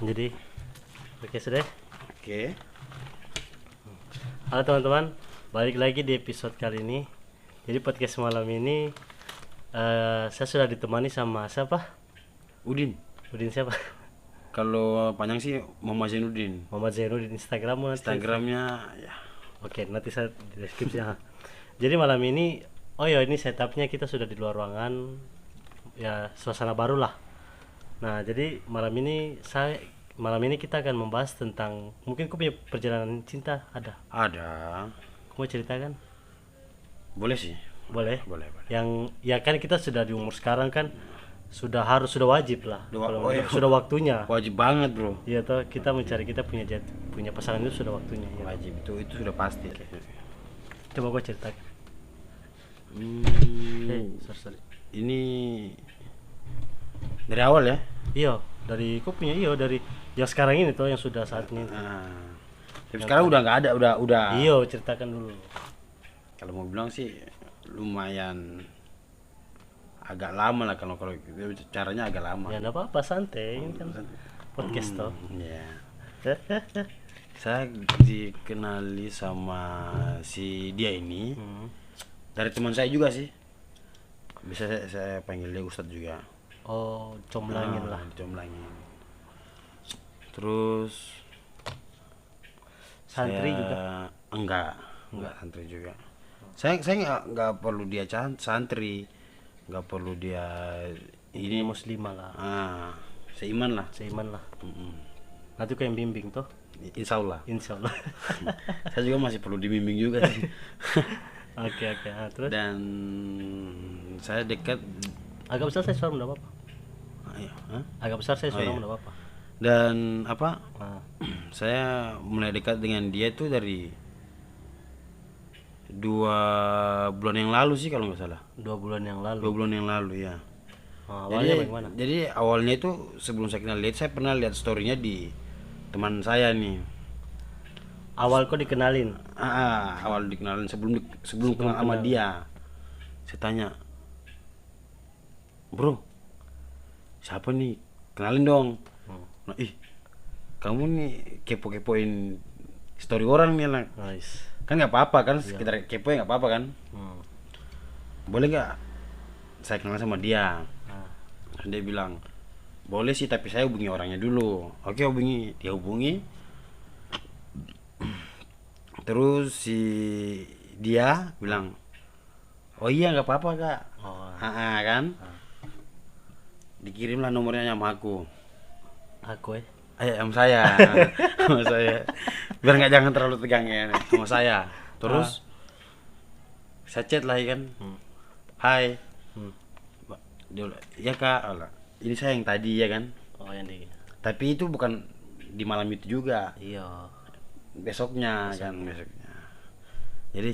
Jadi, oke sudah. Oke. Halo teman-teman, balik lagi di episode kali ini. Jadi podcast malam ini saya sudah ditemani sama siapa? Udin. Udin siapa? Kalau panjang sih Muhammad Zainuddin. Muhammad Zainuddin. Instagrammu nanti. Instagramnya ya. Oke, nanti saya di deskripsi. Jadi malam ini, ini setupnya kita sudah di luar ruangan, ya suasana baru lah. Nah, jadi malam ini kita akan membahas tentang mungkin kau punya perjalanan cinta ada. Kau mau ceritakan? Boleh sih. Boleh. Boleh. Yang ya kan kita sudah di umur sekarang kan sudah wajib lah. Sudah waktunya. Wajib banget, Bro. Iya toh, kita mencari kita punya pasangan itu sudah waktunya ya. Wajib itu sudah pasti. Coba gua ceritakan. Sorry. Ini dari awal ya? Iya, dari yang sekarang ini tuh yang sudah saat ini. Tapi sekarang udah nggak ada, udah. Iya, ceritakan dulu. Kalau mau bilang sih lumayan agak lama lah, kalau caranya agak lama. Ya enggak apa-apa, santai, ini kan podcast toh. Ya. Saya dikenali sama si dia ini dari teman saya juga sih. Bisa saya panggil dia Ustadz juga. Oh, comblangin lah. Comblangin. Terus Santri saya, juga? Enggak santri juga. Saya nggak perlu dia santri, nggak perlu dia ini muslimah lah. Seiman lah. Nanti kau yang bimbing toh? Insya Allah. Saya juga masih perlu dibimbing juga sih. Oke. Terus? Dan saya dekat. Agak besar saya suara enggak apa-apa. Agak besar saya suara enggak apa-apa. Dan saya mulai dekat dengan dia itu dari 2 bulan yang lalu sih kalau nggak salah. 2 bulan yang lalu. 2 bulan yang lalu ya. Awalnya bagaimana? Jadi awalnya itu sebelum saya kenal dia, saya pernah lihat storynya di teman saya nih. Awal kok dikenalin? Awal dikenalin sebelum kenal sama dia. Saya tanya, bro, siapa nih? Kenalin dong. Nah, kamu nih kepo-kepoin story orang nih lah. Nice. Kan nggak apa-apa kan, sekitar kepo ya nggak apa-apa kan. Boleh nggak saya kenal sama dia? Dia bilang boleh sih, tapi saya hubungi orangnya dulu. Oke, hubungi. Dia hubungi. Terus si dia bilang, oh iya nggak apa-apa kak. Kan. Dikirimlah nomornya sama aku sama saya. Sama saya. Biar nggak jangan terlalu tegang ya, sama saya. Terus saya chat lah kan. Hai. Dia bilang, iya kak, ini saya yang tadi ya kan. Yang di. Tapi itu bukan di malam itu juga. Iya. Besoknya. Jadi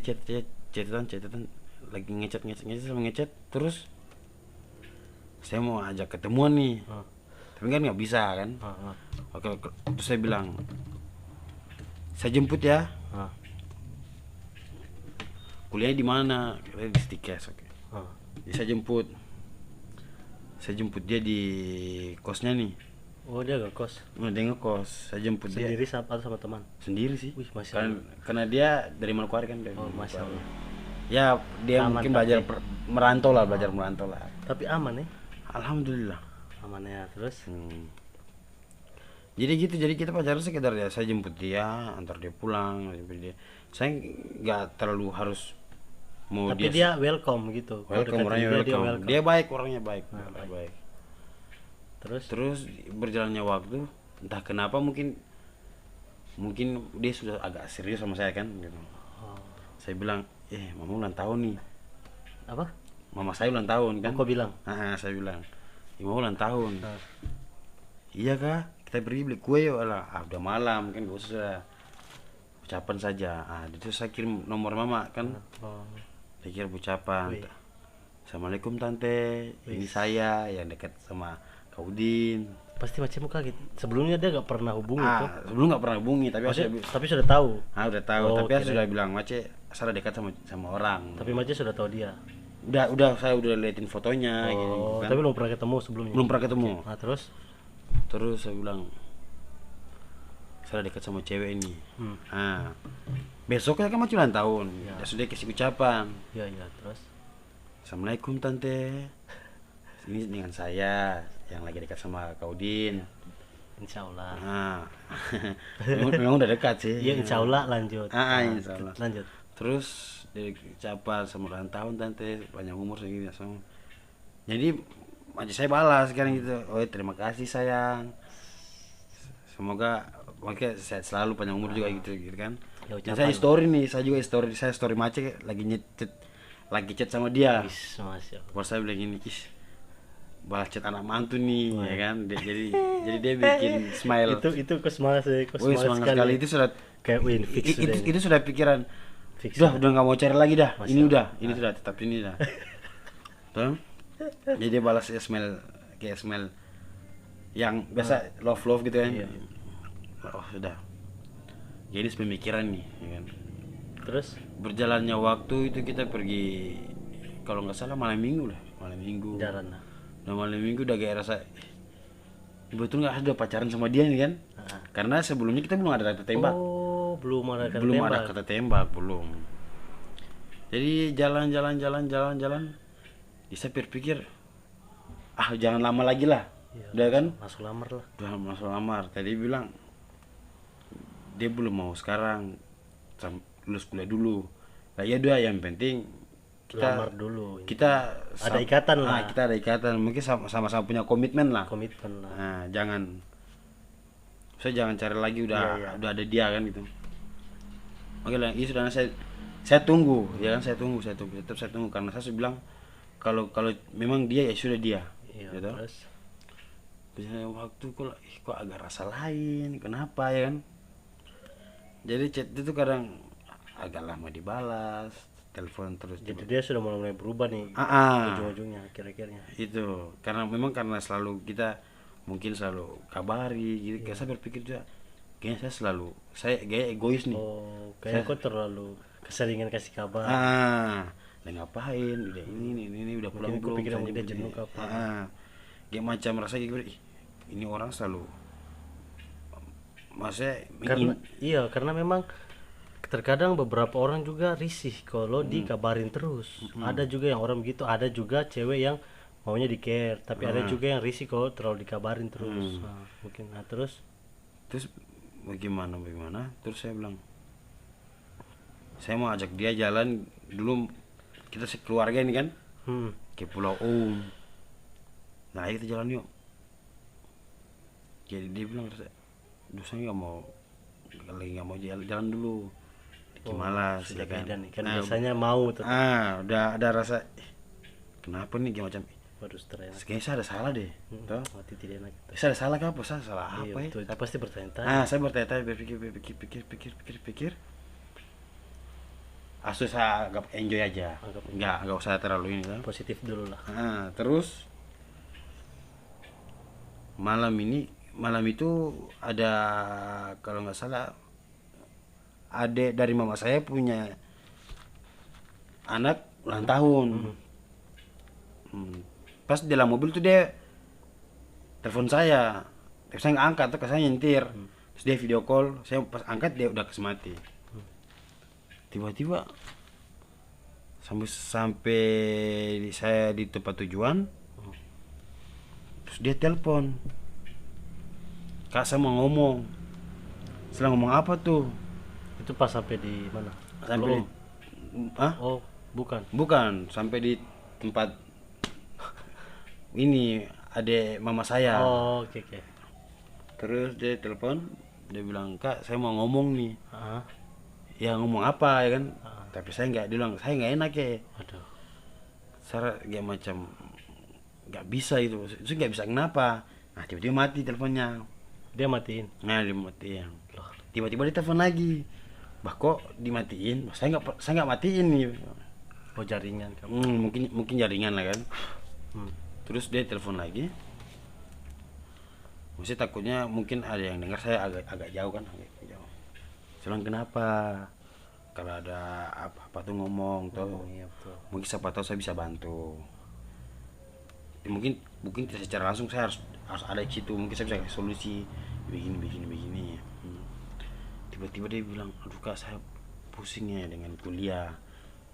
chatan lagi ngechat sama ngechat. Terus saya mau ajak ketemuan nih. Tapi kan nggak bisa kan. Oke, terus saya bilang, saya jemput ya. Kuliahnya di mana? Di Stikes. Oke. Jadi saya jemput dia di kosnya nih. Oh, dia gak kos? Dia ngekos. Saya jemput sendiri dia atau sama teman? sendiri sih. Wih, Masya Allah. Karena dia dari Manokwari kan. Masya Allah. Ya dia aman, mungkin belajar merantau lah. Tapi aman ya? Alhamdulillah aman ya. Terus jadi kita pacaran sekedar ya, saya jemput dia, antar dia pulang, saya nggak terlalu harus mau. Tapi dia welcome gitu. Orangnya welcome. Dia baik, orangnya baik. Baik. Terus berjalannya waktu, entah kenapa mungkin dia sudah agak serius sama saya kan gitu. Saya bilang, mama ulang tahun nih. Apa? Mama saya ulang tahun kan. Kok bilang? Saya bilang, mama ulang tahun. Iya kak, kita beli kue yuk lah. Udah malam kan, gak usah, ucapan saja. Itu saya kirim nomor mama kan. Saya kirim ucapan. Assalamualaikum tante, ini saya yang dekat sama Kak Udin. Pasti macammu kaget. Sebelumnya dia gak pernah hubungi tuh. Sebelum gak pernah hubungi, tapi sudah tahu. Udah tahu, tapi sudah bilang Mace saya dekat sama orang. Tapi Mace sudah tahu dia. Saya udah liatin fotonya gitu kan. Tapi belum pernah ketemu sebelumnya. Belum pernah ketemu. Terus saya bilang, saya dekat sama cewek ini. Hmm. Nah, besoknya kan masih ulang tahun, Ya. ya sudah kasih ucapan, Iya, iya, terus. Assalamualaikum tante, ini dengan saya yang lagi dekat sama Kaudin. Insya Allah. Nah, memang udah dekat sih. Iya, insya Allah lanjut. Insya Allah. Lanjut. Terus dia ucapan sama ulang tahun tante, panjang umur segini langsung. Jadi aja saya balas sekarang gitu, oh terima kasih sayang, semoga makanya sehat selalu, panjang umur juga gitu kan. Ya, Dan ucapan saya lah. story nih, saya juga story Mace lagi lagi chat sama dia. Is, Masya Allah. Baru saya bilang gini, balas chat anak mantu nih, ya kan. Jadi dia bikin smile. Itu kok semangat sih, kok Wih, semangat sekali itu sudah kayak win fix sudah ini. itu sudah pikiran. Fix Udah nggak mau cari lagi dah. Masya Ini Allah. udah, ini sudah tetap ini dah. Tuh. Jadi dia balas smile kayak smile yang biasa love gitu kan. Iya. Oh, sudah. Jadi pemikiran nih, ya kan. Terus Berjalannya waktu itu kita pergi, kalau nggak salah malam minggu lah, malam minggu. jalan lah. Nah, malam minggu udah kayak rasa betul nggak ada pacaran sama dia nih kan. Ah. Karena sebelumnya kita belum ada kata tembak. Oh, belum ada kata Belum tembak. ada kata tembak, belum. Jadi jalan. Saya berpikir, jangan lama lagi lah. Iya, Udah kan? Masuk lamar lah. Udah masuk lamar. Tadi bilang dia belum mau sekarang, lulus kuliah dulu. Nah ya udah, yang penting Lamar dulu. kita Ada ikatan lah. Kita ada ikatan, mungkin sama-sama punya komitmen lah. Komitmen lah. Nah, saya jangan cari lagi, Iya. udah ada dia kan gitu. Oke lah, itu sudah saya tunggu, ya kan, tetap saya tunggu karena saya bilang kalau memang dia ya sudah dia. Iya, Gitu. terus Biasanya waktu kok agak rasa lain, kenapa ya kan? Jadi chat itu kadang agak lama dibalas, telepon terus. jadi dia sudah mulai berubah nih Ah, ujung-ujungnya akhir-akhirnya. itu karena selalu kita mungkin selalu kabari gitu. Kayak saya berpikir juga kayaknya saya kayak egois nih. Oh, kayaknya kok terlalu keseringan kasih kabar. Udah ngapain, udah ini udah pulang Mungkin belum, kepikiran saya dia begini. jenuh apa. Kayak macam rasa gitu, ini orang selalu maksudnya Karena memang terkadang beberapa orang juga risih kalau dikabarin terus. Ada juga yang orang begitu, ada juga cewek yang maunya di care, tapi ada juga yang risih kalau terlalu dikabarin terus. Nah, mungkin terus bagaimana terus saya bilang saya mau ajak dia jalan dulu, kita sekeluarga ini kan ke Pulau Nah ayo kita jalan yuk. Jadi dia bilang, saya lagi nggak mau jalan dulu di malas, sudah ya kan. beda nih kan biasanya mau tuh. Udah ada rasa kenapa nih kayak macam Waduh, stres. kayaknya saya ada salah deh. Toh? Mati tidak enak. Saya ada salah apa? Saya salah Iya, apa ya? betul. Itu pasti bertanya-tanya. Saya bertanya-tanya, berpikir. Asus saya anggap enjoy aja. Enggak usah terlalu ini kan. Positif dulu lah. Terus malam itu ada, kalau nggak salah, adik dari mama saya punya anak ulang tahun. Pas di dalam mobil tuh dia telepon saya, tapi saya nggak angkat, tuh saya nyentir. Terus dia video call, saya pas angkat dia udah kasih mati. Tiba-tiba sampai saya di tempat tujuan, terus dia telepon, Kak saya mau ngomong. Setelah ngomong apa tuh? Itu pas sampai di mana? Sampai Oh, bukan. bukan, sampai di tempat ini adik mama saya. Oh, oke. Terus dia telepon, dia bilang, Kak saya mau ngomong nih. Ah, Ya ngomong apa ya kan? Tapi saya nggak, dia bilang saya nggak enak ya. aduh. Saya kayak macam nggak bisa itu nggak bisa, kenapa? Nah tiba-tiba mati teleponnya. Dia matiin. Nah dimatiin. Loh, Tiba-tiba dia telepon lagi. Bah kok dimatiin? Saya nggak matiin nih. oh jaringan kamu. Mungkin jaringan lah kan. Hmm. Terus dia telepon lagi. Maksudnya takutnya mungkin ada yang dengar, saya agak jauh kan, agak jauh. Saya bilang kenapa? Kalau ada apa-apa tuh ngomong tuh. Iya, betul. Mungkin siapa tahu saya bisa bantu. Ya, mungkin tidak secara langsung saya harus ada di situ. Mungkin saya bisa kasih solusi begini. Tiba-tiba dia bilang, aduh kak saya pusing ya dengan kuliah,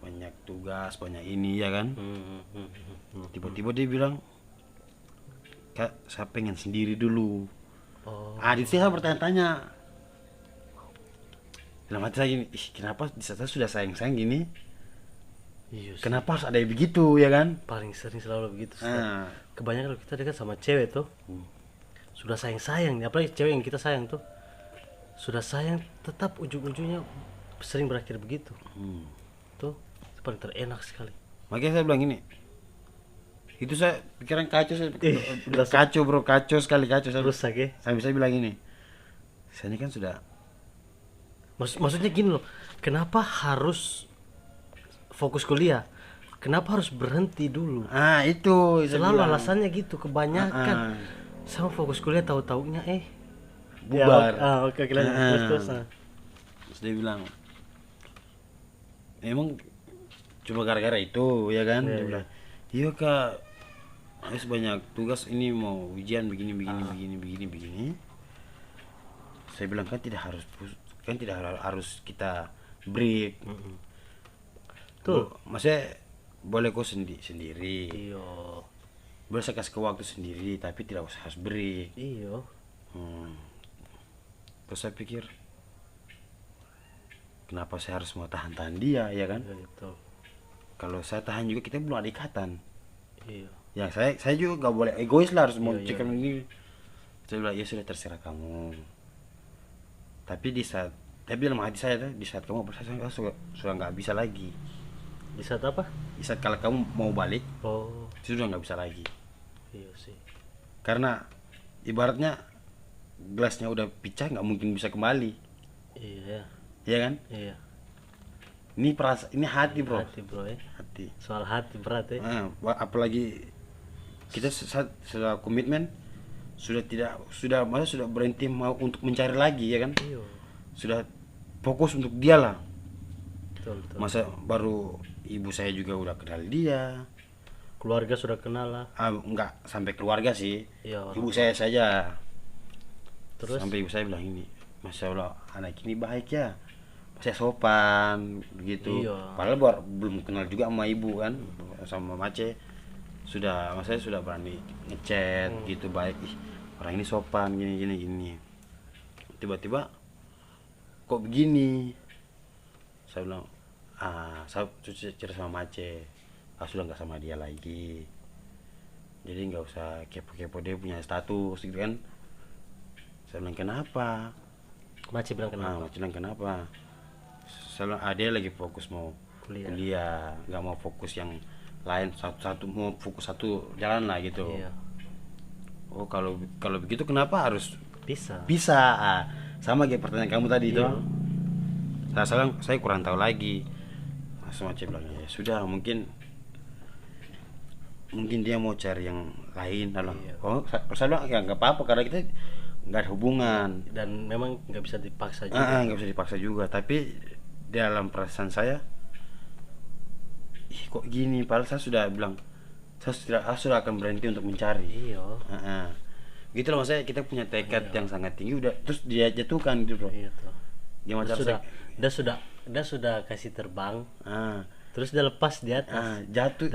banyak tugas, banyak ini ya kan. Tiba-tiba dia bilang, kak saya pengen sendiri dulu. Oh. Di situ saya bertanya-tanya, dalam hati saya gini, ih kenapa di saat saya sudah sayang-sayang gini, Iya sih. kenapa harus ada yang begitu ya kan. Paling sering selalu begitu. Ah. Kebanyakan kalau kita dekat sama cewek tuh, sudah sayang-sayang nih, apalagi cewek yang kita sayang tuh, sudah sayang tetap ujung-ujungnya sering berakhir begitu. Tuh itu paling terenak sekali. Makanya saya bilang gini, itu saya pikiran kacau, saya udah kacau bro, kacau sekali, kacau. Rusak ya. Saya bisa bilang gini, saya ini kan sudah Maksudnya gini loh, kenapa harus fokus kuliah? Kenapa harus berhenti dulu? itu saya Selalu bilang. alasannya gitu, kebanyakan. Sama fokus kuliah tahu-taunya Bubar. Oke, lanjut terus. Terus dia bilang, emang cuma gara-gara itu ya kan. Dia bilang, iya kak, harus banyak tugas ini, mau ujian begini. Saya bilang kan tidak harus kita break. Tuh. Maksudnya boleh kok sendiri. Iya. Boleh saya kasih ke waktu sendiri, tapi tidak usah harus break. Iya. Terus saya pikir, kenapa saya harus mau tahan dia ya kan? Gitu. Kalau saya tahan juga kita belum ada ikatan. Iya. Ya saya juga nggak boleh egois lah, harus mau cekam ini. Saya bilang ya sudah, terserah kamu. Tapi dalam hati saya di saat kamu bersalah, saya sudah nggak bisa lagi. Di saat apa? Di saat kalau kamu mau balik, sudah nggak bisa lagi. Iya sih. Karena ibaratnya gelasnya udah pecah, nggak mungkin bisa kembali. Iya. Iya kan? Iya. Ini hati bro. Hati bro ya. Hati. Soal hati berat ya. Apalagi kita sudah komitmen, sudah berhenti mau untuk mencari lagi ya kan. Iya. Sudah fokus untuk dia lah. Betul. Masa baru ibu saya juga udah kenal dia, Keluarga sudah kenal lah. Enggak sampai keluarga sih. Iya. Ibu saya saja. Terus? Sampai ibu saya bilang ini, Masya Allah anak ini baik ya, saya sopan begitu. Iya. Padahal belum kenal juga sama ibu kan, sama Mace. Saya sudah berani ngechat gitu, baik. Ih, orang ini sopan gini. Tiba-tiba kok begini? Saya bilang, saya cerita sama Mace, sudah nggak sama dia lagi. Jadi nggak usah kepo-kepo dia punya status gitu kan. Saya bilang kenapa? Maci bilang kenapa? Mace bilang kenapa? Saya bilang dia lagi fokus mau kuliah, nggak mau fokus yang lain, satu mau fokus satu jalan lah gitu. Iya. Oh kalau begitu kenapa harus Bisa. Sama kayak pertanyaan kamu tadi itu. Saya kurang tahu lagi. Mace bilang ya sudah, mungkin dia mau cari yang lain. Saya bilang ya nggak apa-apa, karena kita nggak ada hubungan dan memang nggak bisa dipaksa juga. Nggak bisa dipaksa juga, tapi dalam perasaan saya, kok gini, padahal saya sudah bilang saya sudah akan berhenti untuk mencari. Iya. Gitu loh, maksudnya kita punya tekad yang sangat tinggi, udah terus dia jatuhkan gitu bro. Iya tuh. Gimana Dia sudah kasih terbang. Terus dia lepas di atas. Jatuh.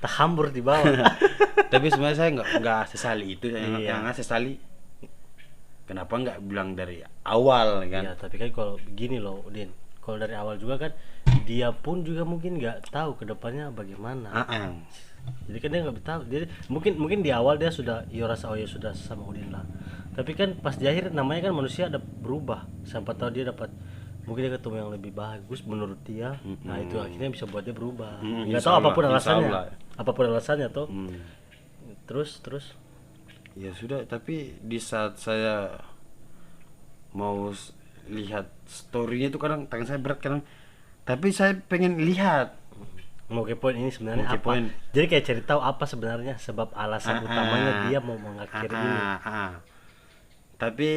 Terhambur di bawah. Tapi sebenarnya saya nggak sesali itu. Yang sesali, kenapa nggak bilang dari awal kan? Iya, tapi kan kalau begini loh, Udin, kalau dari awal juga kan dia pun juga mungkin nggak tahu kedepannya bagaimana. Jadi kan dia nggak tahu. Jadi mungkin di awal dia sudah sudah sama Udin lah. Tapi kan pas di akhir namanya kan manusia ada berubah. Sampai tahu dia dapat, mungkin dia ketemu yang lebih bagus menurut dia. Nah itu akhirnya bisa buat dia berubah. Nggak tahu apapun alasannya tuh. Terus ya sudah, tapi di saat saya mau lihat storynya itu kadang tangan saya berat kadang, tapi saya pengen lihat, mau kepoin ini sebenarnya apa. Jadi kayak cari tahu apa sebenarnya sebab alasan utamanya dia mau mengakhiri ini. Tapi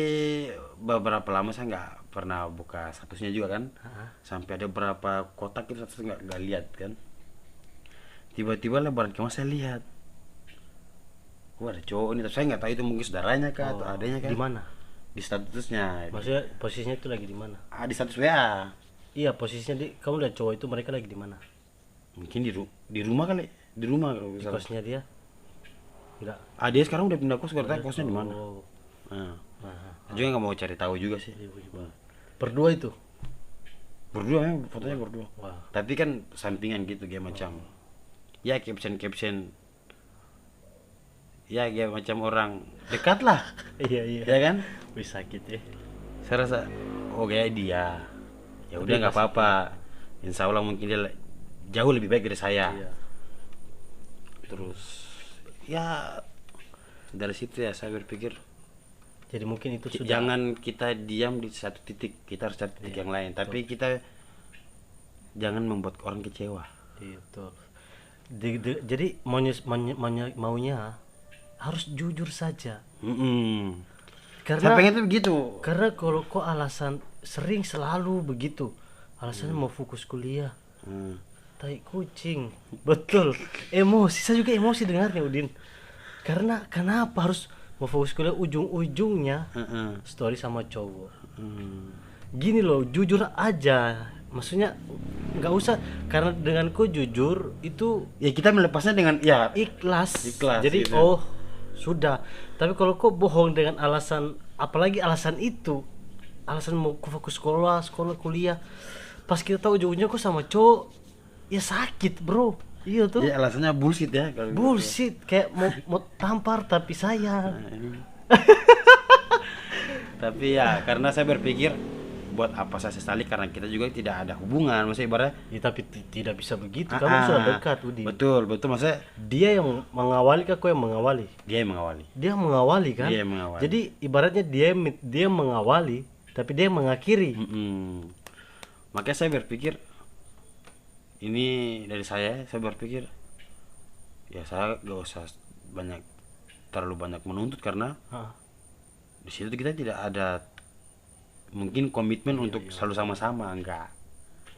beberapa lama saya nggak pernah buka statusnya juga kan. Sampai ada beberapa kotak itu saya nggak lihat kan. Tiba-tiba lebaran kemarin saya lihat, ada cowok ini, tapi saya nggak tahu itu mungkin saudaranya kah atau adanya kah. Di mana? di statusnya. Maksudnya posisinya itu lagi di mana? Di status WA. Iya, posisinya kamu lihat cowok itu mereka lagi di mana? Mungkin di rumah kali, di rumah kalau Di misalnya. kosnya dia? Enggak. Dia sekarang udah pindah kos, gak tahu kosnya di mana. Oh. Nah, Nah, saya juga nggak mau cari tahu juga sih. iya, gua juga. Berdua itu. Berdua ya, fotonya berdua. Wah. Tapi kan sampingan gitu kayak macam. Ya caption. Ya kayak macam orang dekat lah, Iya, iya. ya kan? Wih, sakit ya. Saya rasa oh kayak dia. Ya udah nggak apa-apa. Insya Allah mungkin dia jauh lebih baik dari saya. Iya. Terus ya dari situ ya saya berpikir Jadi mungkin itu sudah jangan kita diam di satu titik, kita harus cari titik yang lain. Tapi kita jangan membuat orang kecewa. Iya, betul. Jadi maunya harus jujur saja. Saya Karena pengen tuh begitu. karena kalau kok alasan sering selalu begitu. Alasannya mau fokus kuliah. Tai kucing. Betul. Emosi, saya juga emosi dengarnya Udin. Karena kenapa harus mau fokus kuliah, ujung-ujungnya story sama cowok. Gini loh, jujur aja. Maksudnya nggak usah, karena dengan kau jujur itu Ya kita melepasnya dengan ya ikhlas. Ikhlas, Jadi gitu. oh sudah. Tapi kalau kau bohong dengan alasan, apalagi alasan itu, alasan mau fokus sekolah kuliah, pas kita tahu ujung-ujungnya kok sama cowok, ya sakit bro. Iya tuh. ya alasannya bullshit ya kalau gitu. Bullshit, kayak mau tampar tapi sayang. Nah, ini. Tapi ya karena saya berpikir buat apa saya sesali, karena kita juga tidak ada hubungan, maksudnya ibaratnya Ya, tapi tidak bisa begitu. Kamu sudah dekat, Udin. betul maksudnya Dia yang mengawali kah, kau yang mengawali? dia yang mengawali. Dia mengawali kan? Dia yang mengawali. Jadi ibaratnya dia mengawali, tapi dia yang mengakhiri. Makanya saya berpikir ini dari saya berpikir ya saya gak usah terlalu banyak menuntut, karena Ah, di situ kita tidak ada mungkin komitmen untuk selalu sama-sama, enggak.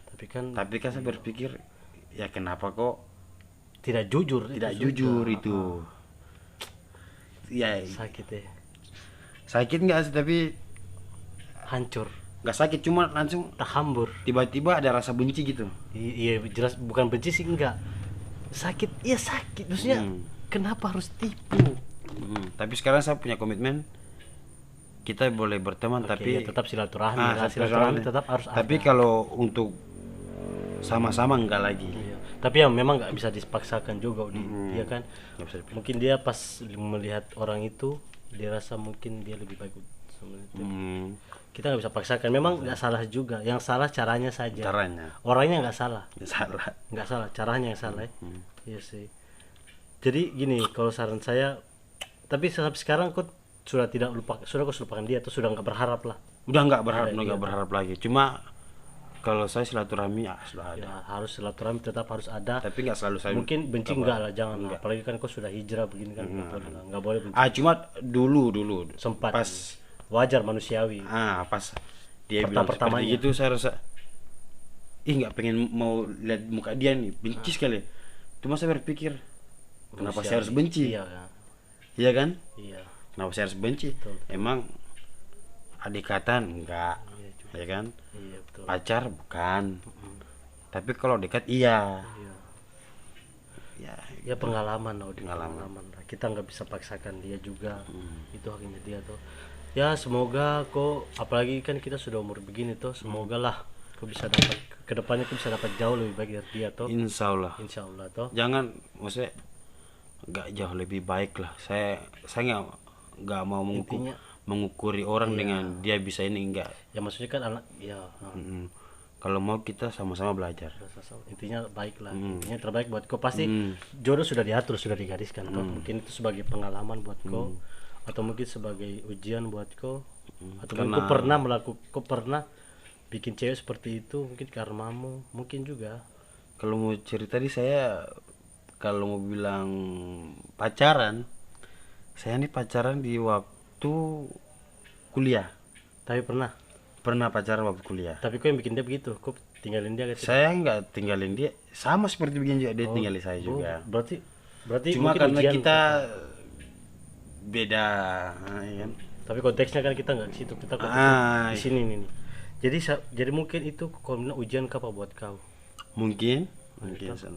tapi kan Saya berpikir ya kenapa kok tidak jujur. tidak itu jujur sudah. itu. Ya Sakit ya, sakit nggak sih, tapi hancur, nggak sakit, cuma langsung terhambur. tiba-tiba ada rasa benci gitu. Iya jelas, bukan benci sih, enggak. Sakit, iya sakit. Maksudnya kenapa harus tipu? Tapi sekarang saya punya komitmen, kita boleh berteman Oke, tapi ya, tetap silaturahmi. Ah, Silaturahmi tetap harus tapi ada. kalau untuk sama-sama enggak lagi. Iya. Tapi ya memang nggak bisa dipaksakan juga, Udin. Iya kan? Nggak bisa dipaksa. Mungkin dia pas melihat orang itu, dia rasa mungkin dia lebih baik sama itu. Kita nggak bisa paksakan. Memang nggak salah juga. Yang salah caranya saja. Caranya Orangnya nggak salah. salah. Nggak salah, caranya yang salah ya. Iya sih. Jadi gini, kalau saran saya, tapi sampai sekarang kok sudah tidak lupa, sudah kau lupakan dia atau sudah nggak berharap lah. Udah nggak berharap lagi. Cuma kalau saya silaturahmi ya sudah ada. Ya, harus silaturahmi tetap harus ada. Tapi nggak selalu saya. Mungkin benci enggak lah, jangan. Apalagi kan kau sudah hijrah begini kan, nggak boleh benci. Cuma dulu Sempat. pas Wajar, manusiawi. pas dia bilang seperti Pertamanya. itu, saya rasa nggak pengen mau lihat muka dia nih, benci sekali. Cuma saya berpikir kenapa saya harus benci? Iya kan? Iya kan? Iya. Kenapa saya harus benci? Betul. Emang adikatan enggak, ya kan? Iya betul. Pacar bukan. Tapi kalau dekat iya. Iya. Ya, Ya pengalaman lah, Udin. Pengalaman. Lah. Kita nggak bisa paksakan dia juga. Itu haknya dia tuh. Ya semoga kok, apalagi kan kita sudah umur begini tuh, semoga lah kau bisa dapat kedepannya, kau bisa dapat jauh lebih baik dari dia tuh. insya Allah. Insya Allah tuh. Jangan, maksudnya nggak jauh lebih baik lah. Saya nggak mau Intinya- mengukuri orang dengan dia bisa ini, enggak. Ya maksudnya kan anak, ya. Kalau mau kita sama-sama belajar. Intinya baik lah, intinya terbaik buat kau. Pasti jodoh sudah diatur, sudah digariskan toh. Mungkin itu sebagai pengalaman buat kau, atau mungkin sebagai ujian buat kau, atau mungkin kau pernah bikin cewek seperti itu, mungkin karmamu, mungkin juga. Kalau mau cerita di saya, kalau mau bilang pacaran, saya ini pacaran di waktu kuliah. Tapi Pernah pacaran waktu kuliah. tapi kau yang bikin dia begitu, kau tinggalin dia gitu. Saya nggak tinggalin dia, sama seperti begini juga, dia tinggalin saya juga. Berarti Cuma mungkin karena ujian. kita beda, ya kan? Tapi konteksnya kan kita nggak di situ, kita Ah, di sini nih. Jadi mungkin itu kalau bilang ujian apa buat kau. mungkin San.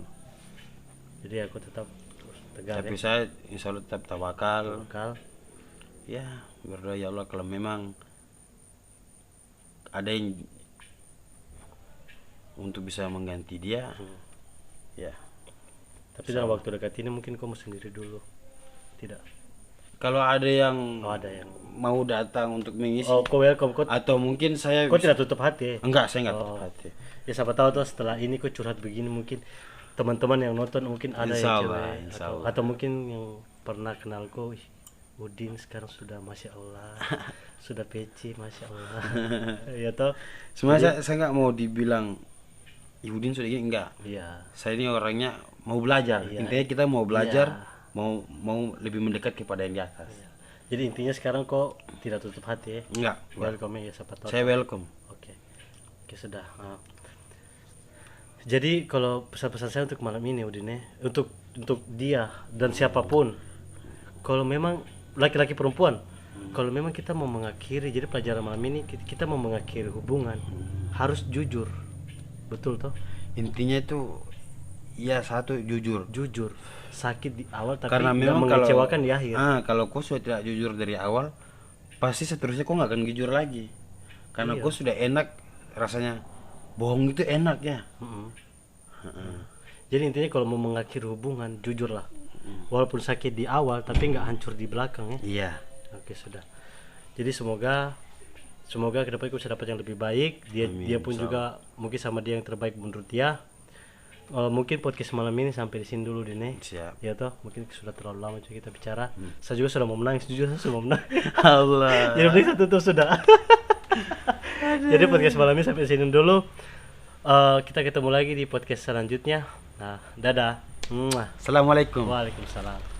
Jadi aku tetap tegar Tapi ya. saya insya Allah tetap tawakal. Bakal. Ya, berdoa ya Allah kalau memang ada yang untuk bisa mengganti dia, ya. Tapi dalam waktu dekat ini mungkin kamu sendiri dulu. Tidak. Kalau ada yang Oh, ada yang. mau datang untuk mengisi, Oh, kau welcome. Kau atau mungkin saya tidak tutup hati. enggak, saya enggak Oh. tutup hati. Ya siapa tahu tuh setelah ini kau curhat begini mungkin teman-teman yang nonton mungkin ada Insya yang Allah, cewek insya atau, Allah. atau mungkin yang pernah kenal kau, "Ih, Udin sekarang sudah masya Allah, sudah PC masya Allah." Ya toh. Sebenarnya saya enggak mau dibilang Yudin sudah gini, enggak. Iya. Saya ini orangnya mau belajar. Iya. Intinya kita mau belajar, Iya. mau lebih mendekat kepada yang di atas. Jadi intinya sekarang kok tidak tutup hati ya. Enggak. Welcome ya siapa tahu. Saya welcome. Oke. Oke sudah. Jadi kalau pesan-pesan saya untuk malam ini Udin ya, untuk dia dan siapapun, kalau memang laki-laki perempuan, kalau memang kita mau mengakhiri, jadi pelajaran malam ini kita mau mengakhiri hubungan harus jujur, betul toh? Intinya itu ya satu, jujur. Jujur, sakit di awal tapi Karena nggak memang mengecewakan di akhir. kalau kau sudah tidak jujur dari awal, pasti seterusnya kau nggak akan jujur lagi. Karena Iya. kau sudah enak rasanya, bohong itu enak ya. Jadi intinya kalau mau mengakhiri hubungan jujurlah, walaupun sakit di awal tapi nggak hancur di belakang ya. Iya. Oke sudah. Jadi semoga ke depan kita bisa dapat yang lebih baik. Dia pun juga mungkin sama dia yang terbaik menurut dia. Mungkin podcast malam ini sampai di sini dulu Dine. Siap. Ya toh, mungkin sudah terlalu lama juga kita bicara. Saya juga sudah mau menangis, jujur saya sudah mau menangis. Allah. Jadi mending saya tutup sudah. Jadi podcast malam ini sampai sini dulu. Kita ketemu lagi di podcast selanjutnya. Nah, dadah. Muah. Assalamualaikum. Waalaikumsalam.